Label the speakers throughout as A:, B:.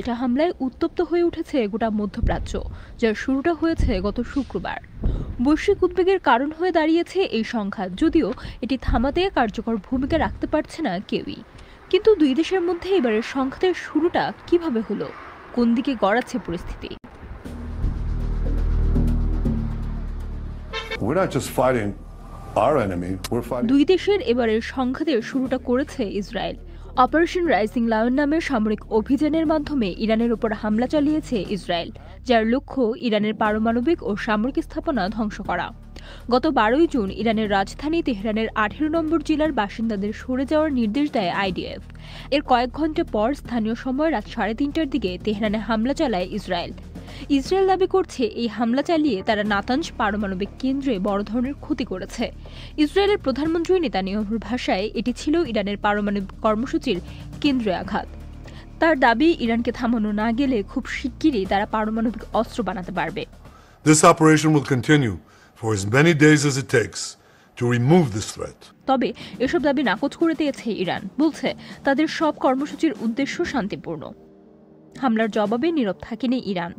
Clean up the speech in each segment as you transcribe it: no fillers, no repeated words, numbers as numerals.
A: এটা হামলায় উত্তপ্ত হয়ে উঠেছে গোটা মধ্যপ্রাচ্য, যার শুরুটা হয়েছে গত শুক্রবার। বৈশ্বিক উদ্বেগের কারণ হয়ে দাঁড়িয়েছে এই সংঘাত, যদিও এটি থামাতে কার্যকর ভূমিকা রাখতে পারছে না কেউই। কিন্তু দুই দেশের মধ্যে এবারের সংঘাতের শুরুটা কিভাবে হলো, কোন দিকে গড়াচ্ছে পরিস্থিতি?
B: We're not just fighting our enemy, we're fighting...
A: দুই দেশের এবারের সংঘাতের শুরুটা করেছে ইসরায়েল। অপারেশন রাইজিং লায়ন নামের সামরিক অভিযানের মাধ্যমে ইরানের উপর হামলা চালিয়েছে ইসরায়েল, যার লক্ষ্য ইরানের পারমাণবিক ও সামরিক স্থাপনা ধ্বংস করা। গত 12ই জুন ইরানের রাজধানী তেহরানের 18 নম্বর জেলার বাসিন্দাদের সরে যাওয়ার নির্দেশ দেয় আইডিএফ। এর কয়েক ঘণ্টা পর স্থানীয় সময় রাত 3:30টার দিকে তেহরানে হামলা চালায় ইসরায়েল। ইসরায়েল দাবি করছে এই হামলা চালিয়ে তারা নাতানজ পারমাণবিক কেন্দ্রে বড় ধরনের ক্ষতি করেছে। ইসরায়েলের প্রধানমন্ত্রী নেতানিয়াহুর ভাষায় এটি ছিল ইরানের পারমাণবিক কর্মসূচির কেন্দ্রে আঘাত। তার দাবি, ইরানকে থামানো না গেলে খুব শিগগিরই তারা পারমাণবিক অস্ত্র বানাতে পারবে।
B: This operation will continue for as many days as it takes to remove this threat.
A: তবে এসব দাবি নাকচ করে দিয়েছে ইরান, বলছে তাদের সব কর্মসূচির উদ্দেশ্য শান্তিপূর্ণ। হামলার জবাবে নীরব থাকেনি ইরান।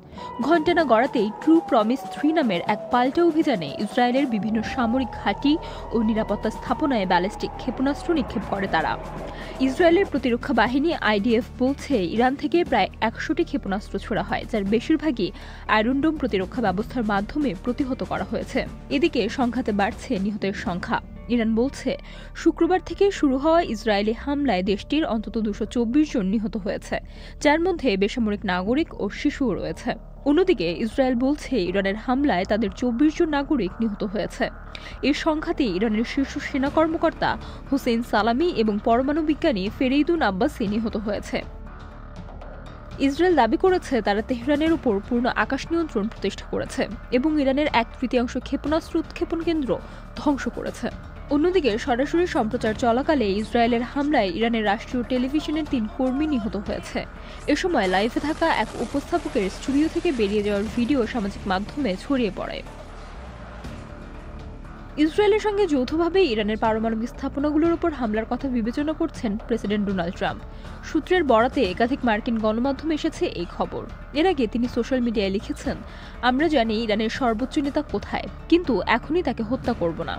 A: ঘণ্টা গড়াতেই ট্রু প্রমিস 3 নামের এক পাল্টা অভিযানে ইসরায়েলের বিভিন্ন সামরিক ঘাঁটি ও নিরাপত্তা স্থাপনায় ব্যালিস্টিক ক্ষেপণাস্ত্র নিক্ষেপ করে তারা। ইসরায়েলের প্রতিরক্ষা বাহিনী আইডিএফ বলছে ইরান থেকে প্রায় 100টি ক্ষেপণাস্ত্র ছোড়া হয়, যার বেশিরভাগই আয়রন ডোম প্রতিরক্ষা ব্যবস্থার মাধ্যমে প্রতিহত করা হয়েছে। এদিকে সংঘাতে বাড়ছে নিহতের সংখ্যা। ইরান বলছে শুক্রবার থেকে শুরু হওয়া ইসরায়েলি হামলায় দেশটির অন্তত 224 জন নিহত হয়েছে, যার মধ্যে বেসামরিক নাগরিক ও শিশুও রয়েছে। অন্যদিকে ইসরায়েল বলছে ইরানের হামলায় তাদের 24 জন নাগরিক নিহত হয়েছে। এর সংঘাতে ইরানের শীর্ষ সেনা কর্মকর্তা হোসেন সালামি এবং পরমাণু বিজ্ঞানী ফেরেইদুন আব্বাসি নিহত হয়েছে। ইসরায়েল দাবি করেছে তারা তেহরানের উপর পূর্ণ আকাশ নিয়ন্ত্রণ প্রতিষ্ঠা করেছে এবং ইরানের 1/3 ক্ষেপণাস্ত্র উৎক্ষেপণ কেন্দ্র ধ্বংস করেছে। অন্যদিকে সরাসরি সম্প্রচার চলাকালে ইসরায়েলের হামলায় ইরানের রাষ্ট্রীয় টেলিভিশনের 3 কর্মী নিহত হয়েছে। এ সময় লাইভে থাকা এক উপস্থাপকের স্টুডিও থেকে বেরিয়ে যাওয়ার ভিডিও সামাজিক মাধ্যমে ছড়িয়ে পড়ে। ইসরায়েলের সঙ্গে যৌথভাবে ইরানের পারমাণবিক স্থাপনাগুলোর উপর হামলার কথা বিবেচনা করছেন প্রেসিডেন্ট ডোনাল্ড ট্রাম্প। সূত্রের বরাতে একাধিক মার্কিন গণমাধ্যমে এসেছে এই খবর। এর আগে তিনি সোশ্যাল মিডিয়ায় লিখেছেন, আমরা জানি ইরানের সর্বোচ্চ নেতা কোথায়, কিন্তু এখনই তাকে হত্যা করব না।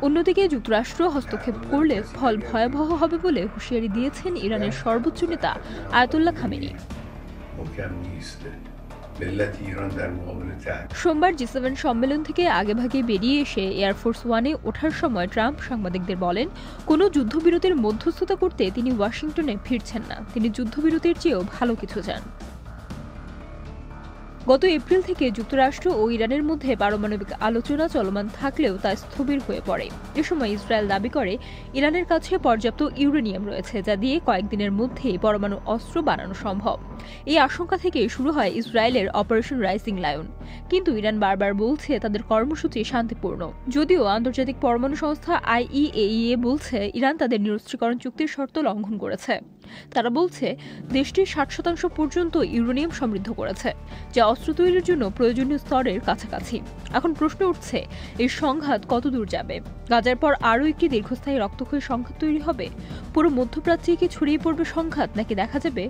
A: অন্যদিকে যুক্তরাষ্ট্র হস্তক্ষেপ করলে ফল ভয়াবহ হবে বলে হুঁশিয়ারি দিয়েছেন ইরানের সর্বোচ্চ নেতা আয়াতুল্লাহ খামেনি। সোমবার G7 সম্মেলন থেকে আগেভাগে বেরিয়ে এসে এয়ারফোর্স ওয়ানে ওঠার সময় ট্রাম্প সাংবাদিকদের বলেন, কোনো যুদ্ধবিরতির মধ্যস্থতা করতে তিনি ওয়াশিংটনে ফিরছেন না। তিনি যুদ্ধবিরতির চেয়েও ভালো কিছু চান। গত এপ্রিল থেকে যুক্তরাষ্ট্র ও ইরানের মধ্যে পারমাণবিক আলোচনা চলমান থাকলেও তা স্থবির হয়ে পড়ে। এ সময় ইসরায়েল দাবি করে ইরানের কাছে পর্যাপ্ত ইউরেনিয়াম রয়েছে, যা দিয়ে কয়েকদিনের মধ্যেই পরমাণু অস্ত্র বানানো সম্ভব। এই আশঙ্কা থেকে শুরু হয় ইসরায়েলের অপারেশন রাইজিং লায়ন। কিন্তু ইরান বারবার বলছে তাদের কর্মসূচি শান্তিপূর্ণ। যদিও আন্তর্জাতিক পরমাণু সংস্থা IAEA বলছে ইরান তাদের নিরস্ত্রীকরণ চুক্তির শর্ত লঙ্ঘন করেছে। তারা বলছে দেশটি 60% পর্যন্ত ইউরেনিয়াম সমৃদ্ধ করেছে, যা অস্ত্র তৈরির জন্য প্রয়োজনীয় স্তরের কাছাকাছি। এখন প্রশ্ন উঠছে, এই সংঘাত কতদূর যাবে? গাজার পর আরও একটি দীর্ঘস্থায়ী রক্তক্ষয়ী সংঘাত তৈরি হবে? পুরো মধ্যপ্রাচ্যে কি ছড়িয়ে পড়বে সংঘাত, নাকি দেখা যাবে